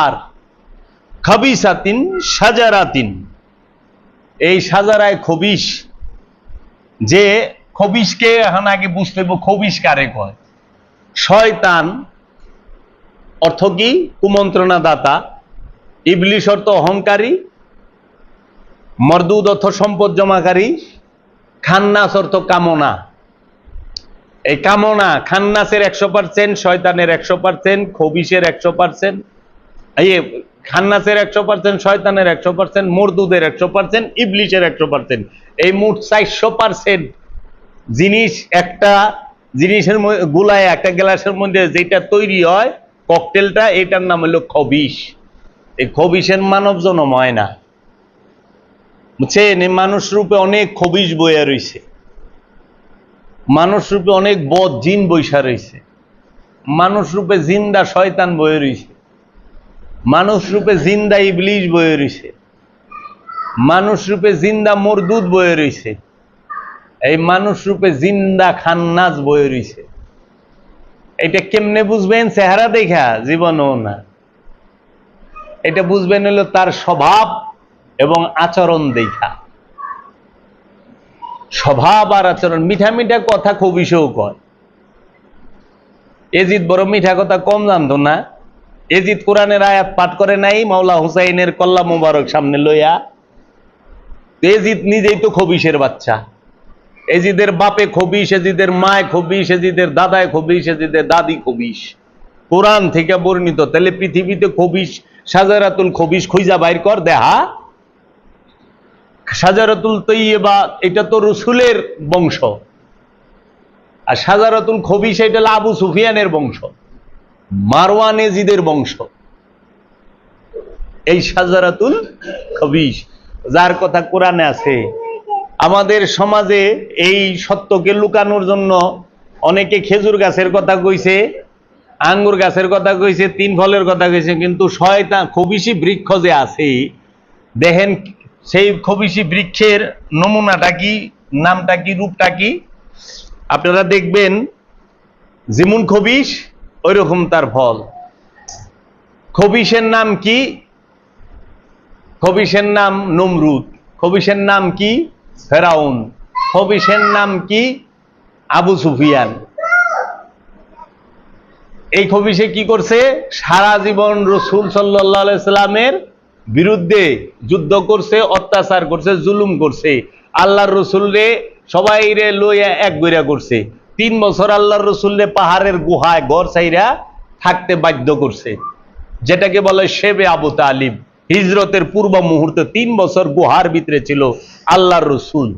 আর খাবিসাতিন শাজারাতিন, এই শাজারায় খবিস, যে খবিসকে এখন আগে বুঝতে হবে খবিস কারে কয়। শয়তান অর্থ কি? কুমন্ত্রণা দাতা। ইবলিস অর্থ অহংকারী। মরদুদ অর্থ সম্পদ জমাকারী। খান্নাস অর্থ কামনা। এই কামনা খান্নাসের 100%, শয়তানের 100%, খবিসের 100%, এই খান্নাসের 100%, শয়তানের 100%, মরদুদের 100%, ইবলিসের 100%। এই মোট 400% জিনিস একটা জিনিসের গুলায় একটা গ্লাসের মধ্যে যেটা তৈরি হয় ককটেলটা, এটার নাম হলো খবিস। এই খবিসের মানব জন্ম হয় না, বুঝছেন? এই মানুষ রূপে অনেক খবিস বইয়া রয়েছে, মানুষ রূপে অনেক বদ জিন বৈশা রয়েছে, মানুষ রূপে জিন্দা শয়তান বয়ে রয়েছে, মানুষ রূপে জিন্দা ইবলিস বয়ে রয়েছে, মানুষ রূপে জিন্দা মরদুদ বয়ে রয়েছে, এই মানুষ রূপে জিন্দা খান্নাস বয়ে রয়েছে। এটা কেমনে বুঝবেন? চেহারা দেখা জীবনও না, এটা বুঝবেন হলো তার স্বভাব এবং আচরণ দেখা। স্বভাব আর আচরণ। মিঠা মিঠা কথা খবিসও কয়। এজিদ বড় মিঠা কথা কম জানতো না। এজিদ কোরআনের আয়াত পাঠ করে নাই মাওলা হুসাইনের কল্লা মুবারক সামনে লইয়া। এজিদ নিজেই তো খবিসের বাচ্চা। এজিদের বাপে খবিস, এজিদের মায় খবিস, এজিদের দাদায় খবিস, এজিদের দাদি খবিস। কোরআন থেকে বর্ণিত। তাহলে পৃথিবীতে খবিস, শাজারাতুল খবিস খুঁজা বাইর কর দেহা। শাজারাতুল তৈয়্যিবা এটা তো রসুলের বংশ, আর শাজারাতুল খবিস এটা হলো আবু সুফিয়ানের বংশ, মারওয়ান এজিদের বংশ। এই শাজারাতুল খবিস যার কথা কোরআনে আছে। আমাদের সমাজে এই সত্যকে লুকানোর জন্য অনেকে খেজুর গাছের কথা কইছে, আঙ্গুর গাছের কথা কইছে, 3 ফলের কথা কইছে, কিন্তু শয়তান খবিসি বৃক্ষ যে আছে, দেখেন সেই খবিসি বৃক্ষের নমুনাটা কি, নামটা কি, রূপটা কি আপনারা দেখবেন। যেমন খবিস ওই রকম তার ফল। খবিসের নাম কি? খবিসের নাম নমরুদ। খবিসের নাম কি? ফেরাউন। খবিসের নাম কি? আবু সুফিয়ান। এই খবিসে কি করছে? সারা জীবন রসুল সাল্লাল্লাহু আলাইহি সাল্লামের বিরুদ্ধে যুদ্ধ করছে, অত্যাচার করছে, জুলুম করছে। আল্লাহর রসুলরে সবাই রে লইয়া এক গইরা করছে। 3 বছর আল্লাহর রসুলরে পাহাড়ের গুহায় ঘর ছাইরা থাকতে বাধ্য করছে, যেটাকে বলে শেবে আবু তালিব। হিজরতের পূর্ব মুহূর্তে 3 বছর গুহার ভিতরে ছিল আল্লাহর রসুল।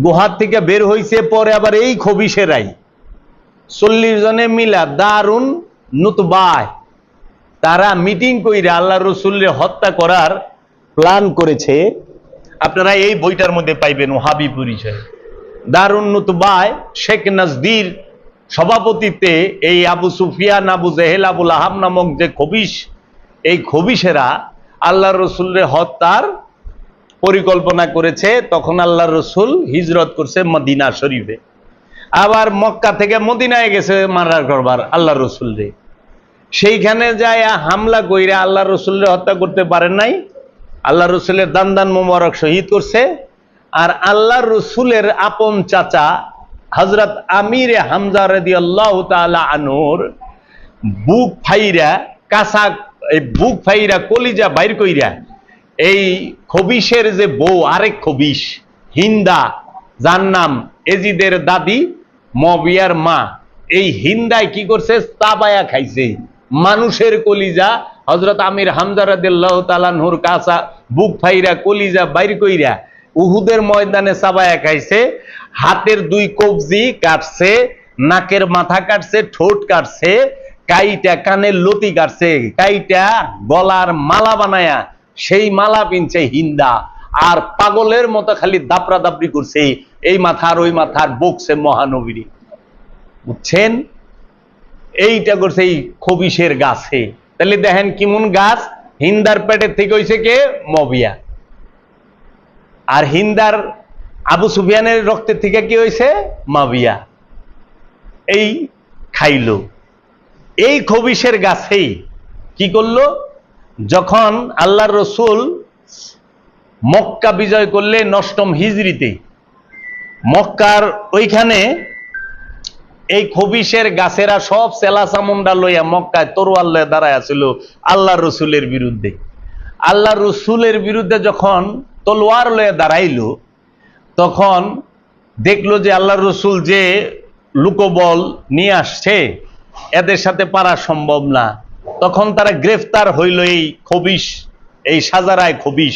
গুহার থেকে বের হইছে পরে আবার এই খবিসেরাই 40 জনে মিলা দারুন নুতবায় তারা মিটিং কইরা আল্লাহ রসুলের হত্যা করার প্ল্যান করেছে। আপনারা এই বইটার মধ্যে পাইবেন ওহাবি পরিচয়। দারুন নুতবায় শেখ নাজদির সভাপতিত্বে এই আবু সুফিয়ান, আবু জেহেল, আবুল আহাব নামক যে খবিস, এই খবিসেরা আল্লাহ রসুলের হত্যার পরিকল্পনা করেছে। তখন আল্লাহ রসুল হিজরত করছে মদিনা শরীফে, আবার মক্কা থেকে মদিনায় গেছে মারার করবার আল্লাহ রসুলরে। সেইখানে যায় হামলা কইরা আল্লাহ রসুলের হত্যা করতে পারেন নাই। আল্লাহ রসুলের দান মোবারক শহীদ করছে। আর আল্লাহ রসুলের আপন চাচা হযরত আমির হামজা রাদিয়াল্লাহু তাআলা আনহুর বুক ফাইরা কাঁচা, এই বুক ফাইরা কলিজা বাইর কইরা এই খবিসের যে বউ, আরেক খবিস হিন্দা, যার নাম এজিদের দাদি মুয়াবিয়ার মা, এই হিন্দায় কি করছে? তাবায়া খাইছে মানুষের কলিজা। হযরত আমির হামজা রাদিয়াল্লাহু তাআলা আনহুর কাঁচা বুক ফাইরা কলিজা বাইর কইরা উহুদের ময়দানে চাবায়া খাইছে। হাতের 2 কবজি কাটছে, নাকের মাথা কাটছে, ঠোঁট কাটছে, কাইটা কানের লতি কাটছে, কাইটা গলার মালা বানায়া সেই মালা পিনছে হিন্দা। আর পাগলের মতো খালি দাপড়া দাপড়ি করছে, এই মাথার ওই মাথার বকছে মহানবীর। বুঝছেন? এইটা করছে এই খবিসের গাছে। তাহলে দেখেন কেমন গাছ। হিন্দার পেটের থেকে হইছে কে? মুয়াবিয়া। আর হিন্দার আবু সুফিয়ানের রক্তের থেকে কি হয়েছে? মুয়াবিয়া। এই খাইল। এই খবিসের গাছেই কি করলো? যখন আল্লাহর রসুল মক্কা বিজয় করলেন 9ম হিজরিতে, মক্কার ওইখানে এই খবিশের গাছেরা সব চেলা চামুন্ডা লইয়া মক্কায় তরোয়াল লইয়া দাঁড়ায় ছিল আল্লাহ রসুলের বিরুদ্ধে। আল্লাহ রসুলের বিরুদ্ধে যখন তলোয়ার লইয়া দাঁড়াইল, তখন দেখলো যে আল্লাহ রসুল যে লোকবল নিয়ে আসছে, এদের সাথে পারা সম্ভব না। তখন তারা গ্রেফতার হইল এই খবিশ, এই সাজারায় খবিশ।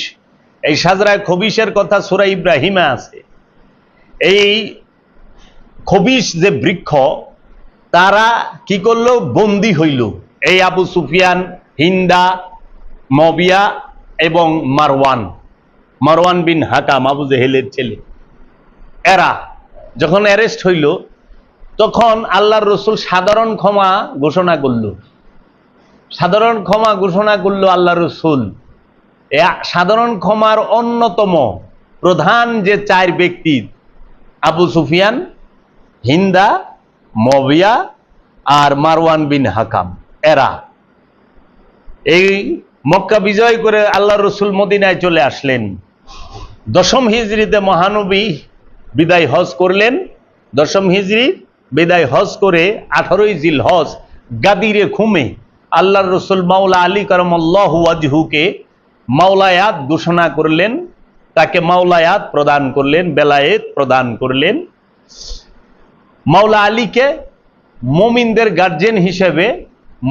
এই সাজারায় খবিশের কথা সূরা ইব্রাহিমে আছে। এই খবিশ যে বৃক্ষ, তারা কি করলো? বন্দী হইল এই আবু সুফিয়ান, হিন্দা, মবিয়া এবং মারওয়ান বিন হাকাম, আবু জেহেলের ছেলে। এরা যখন অ্যারেস্ট হইল, তখন আল্লাহর রসুল সাধারণ ক্ষমা ঘোষণা করল। সাধারণ ক্ষমা ঘোষণা করল আল্লাহ রসুল। সাধারণ ক্ষমার অন্যতম প্রধান যে 4 ব্যক্তি, আবু সুফিয়ান, হিন্দা, মবিয়া আর মারওয়ান বিন হাকাম, এরা এই মক্কা বিজয় করে আল্লাহ রসুল মদিনায় চলে আসলেন। 10ম হিজরিতে মহানবী বিদায় হজ করলেন। 10ম হিজরি বিদায় হজ করে 18ই জিলহজ গাদিরে খুমে আল্লাহর রসুল মাওলা আলী কারামাল্লাহু ওয়াজহুকে মাওলায়াত ঘোষণা করলেন, তাকে মাওলায়াত প্রদান করলেন, বেলায়েত প্রদান করলেন। মাওলা আলীকে মুমিনদের গার্জিয়ান হিসেবে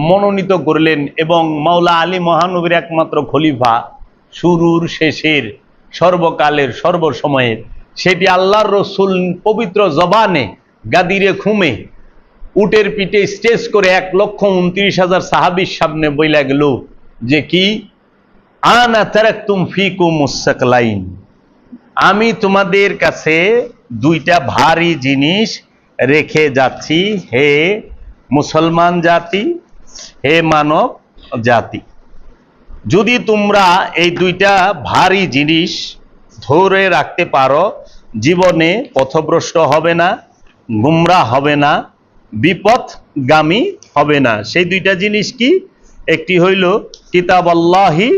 মনোনীত করলেন এবং মাওলা আলী মহানবীর একমাত্র খলিফা, শুরুর শেষের, সর্বকালের, সর্বসময়ের। সেটি আল্লাহর রসুল পবিত্র জবানে গাদিরে খুমে উটের পিঠে স্টেজ করে 1,29,000 সাহাবীর সামনে বইলা গেল যে কি, আনা তারাকতুম ফিকুম মুসাকলাইন, আমি তোমাদের কাছে 2টা ভারী জিনিস রেখে যাচ্ছি, হে মুসলমান জাতি, হে মানব জাতি। যদি তোমরা এই 2টা ভারী জিনিস ধরে রাখতে পারো, জীবনে পথভ্রষ্ট হবে না, গুমরা হবে না, বিপথগামী হবে না। সেই 2টা জিনিস কি? একটি হইল কিতাব আল্লাহি,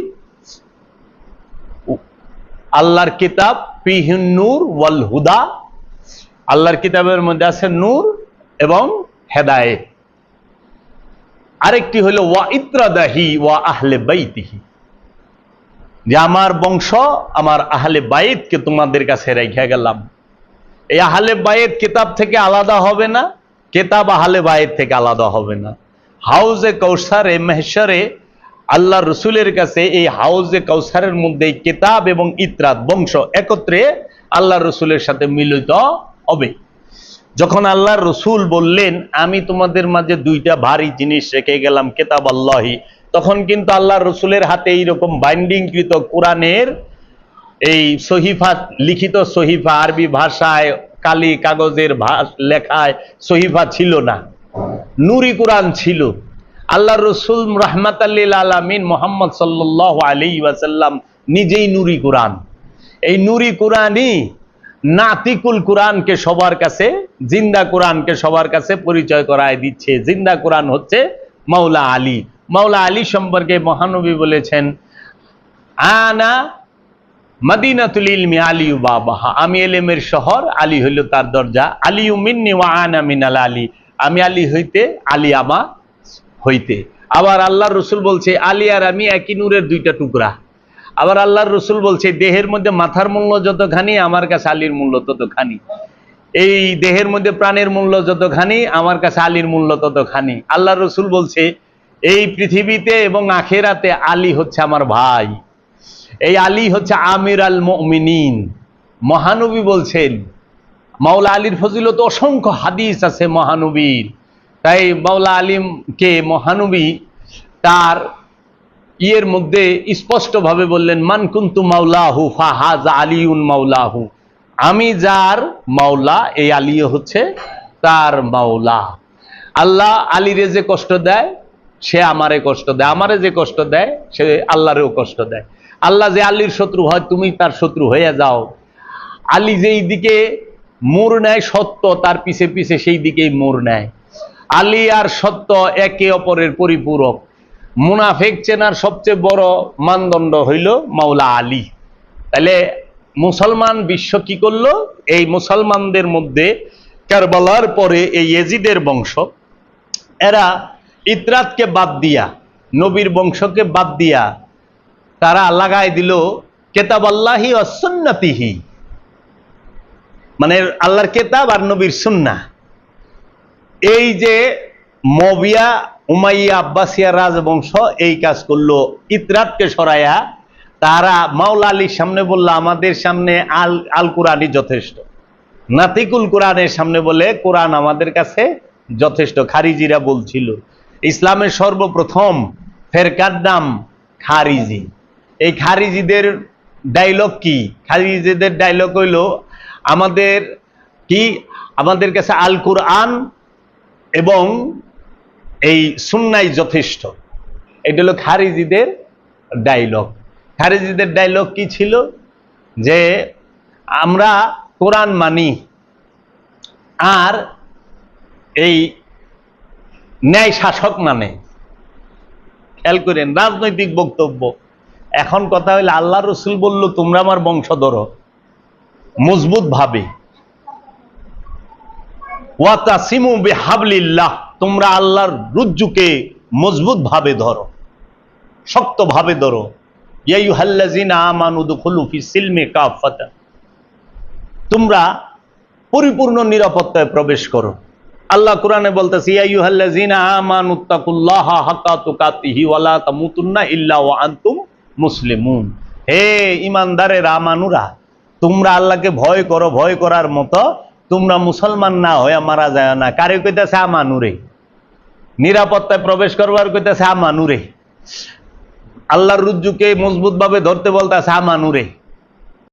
আল্লাহর কিতাব, ফিহিন নূর ওয়াল হুদা, আল্লাহর কিতাবের মধ্যে আছে নূর এবং হেদায়েত। আরেকটি হইল ওয়া ইত্রাদাহি ওয়া আহলে বাইতিহি, যে আমার বংশ, আমার আহলে বাইতকে তোমাদের কাছে রেখে গেলাম। এই আহলে বাইত কিতাব থেকে আলাদা হবে না, কিতাব আহলে বাইত থেকে আলাদা হবে না। হাউজে কাউসারে মেহশরে আল্লাহ রসুলের কাছে এই হাউজে কাউসারের মধ্যে কিতাব এবং ইত্রাত বংশ একত্রে আল্লাহ রসুলের সাথে মিলিত হবে। যখন আল্লাহ রসুল বললেন আমি তোমাদের মাঝে 2টা ভারী জিনিস রেখে গেলাম, কিতাব আল্লাহি, তখন কিন্তু আল্লাহ রসুলের হাতে এইরকম বাইন্ডিংকৃত কোরআনের এই সহিফা, লিখিত সহিফা, আরবি ভাষায় কালি কাগজের লেখায় সহিফা ছিল না, নুরি কোরআন ছিল। আল্লাহ রসুল রাহমাতাল লিল আলামিন মুহাম্মদ সাল্লাল্লাহু আলাইহি ওয়াসাল্লাম নিজেই নুরি কোরআন। এই নুরি কোরআনই নাতিকুল কোরআনকে সবার কাছে, জিন্দা কোরআনকে সবার কাছে পরিচয় করায় দিচ্ছে। জিন্দা কোরআন হচ্ছে মাওলা আলী। মাওলা আলী সম্পর্কে মহানবী বলেছেন, আনা মদিনাতুল ইলমি আলিউ বাবাহা, আমি এলেমের শহর, আলী হইল তার দরজা। আলিউ মিন্নি ওয়া আনা মিনাল আলী, আমি আলী হইতে, আলী আমা হইতে। আবার আল্লাহর রসুল বলছে আলী আর আমি একই নূরের 2টা টুকরা। আবার আল্লাহর রসুল বলছে দেহের মধ্যে মাথার মূল্য যতখানি, আমার কাছে আলীর মূল্য ততখানি। এই দেহের মধ্যে প্রাণের মূল্য যতখানি, আমার কাছে আলীর মূল্য ততখানি। আল্লাহর রসুল বলছে এই পৃথিবীতে এবং আখেরাতে আলী হচ্ছে আমার ভাই, এই আলী হচ্ছে আমির আল মুমিনিন। মহানবী বলছেন, মাওলা আলীর ফজিলত অসংখ্য হাদিস আছে মহানবীর। তাই মাওলা আলীকে মহানবী তার ইয়ের মধ্যে স্পষ্টভাবে বললেন, মান কুনতু মাওলাহু ফাহাযা আলিউন মাওলাহু, আমি যার মাওলা, এই আলী হচ্ছে তার মাওলা। আল্লাহ আলীরে যে কষ্ট দেয় সে আমারে কষ্ট দেয়, আমারে যে কষ্ট দেয় সে আল্লাহরেও কষ্ট দেয়। আল্লাহ যে আলীর শত্রু হয়, তুমি তার শত্রু হয়ে যাও। আলী যেই দিকে মোড় নেয় সত্য, তার পিছে পিছে সেই দিকেই মোড় নেয়। আলী আর সত্য একে অপরের পরিপূরক। মুনাফিক চেনার সবচেয়ে বড় মানদণ্ড হইল মাওলা আলী। তাহলে মুসলমান বিশ্ব কি করলো? এই মুসলমানদের মধ্যে কারবালার পরে এই ইয়াজিদের বংশ, এরা ইতরাতকে বাদ দিয়া, নবীর বংশকে বাদ দিয়া তারা লাগাই দিল কেতাব আল্লাহি ওয়া সুন্নতিহি, মানে আল্লাহর কেতাব আর নবীর সুন্নাহ। এই যে মবিয়া উমাইয়া আব্বাসিয়া রাজবংশ এই কাজ করলো, ইতরাতকে সরাইয়া তারা মাওলা আলীর সামনে বললো আমাদের সামনে আল কোরআনই যথেষ্ট, নাতিকুল কোরআনের সামনে বলে কোরআন আমাদের কাছে যথেষ্ট। খারিজিরা বলছিল ইসলামের সর্বপ্রথম ফেরকার নাম খারিজি। এই খারিজিদের ডায়লগ কি? খারিজিদের ডায়লগ হইল আমাদের কাছে আল কোরআন এবং এই সুন্নাই যথেষ্ট। এটা হলো খারিজিদের ডায়লগ। খারিজিদের ডায়লগ কি ছিল? যে আমরা কোরআন মানি আর এই ন্যায় শাসক মানে। খেয়াল করেন রাজনৈতিক বক্তব্য। এখন কথা হইলে আল্লাহ রসুল বলল তোমরা আমার বংশধর মজবুত ভাবে, ওয়াতাসিমু বিহাবলিল্লাহ, তোমরা আল্লাহর রজ্জুকে মজবুত ভাবে ধরো, শক্ত ভাবে ধরো। ইয়া আইয়ুহাল্লাযিনা আমানু দুখুলু ফিস সিলমি কাফাতা, তোমরা পরিপূর্ণ নিরাপত্তায় প্রবেশ করো। আল্লাহ কোরআনে বলতেছে ইয়া আইয়ুহাল্লাযিনা আমানুত্তাকুল্লাহা হাক্কা তুকাতিহি ওয়া লা তামুতুন্না ইল্লা ওয়া আনতুম মুসলিমুন। হে ঈমানদারেরা, আমানুরা, তোমরা আল্লাহকে ভয় করো, ভয় করার মতো তোমরা মুসলমান না হয়ে মারা যায় না। কারে কইতাছে? আমানুরে। নিরাপত্তায় প্রবেশ করবার কইতাছে আমানুরে। আল্লাহর রুজ্জুকে মজবুত ভাবে ধরতে বলতেছে আমানুরে।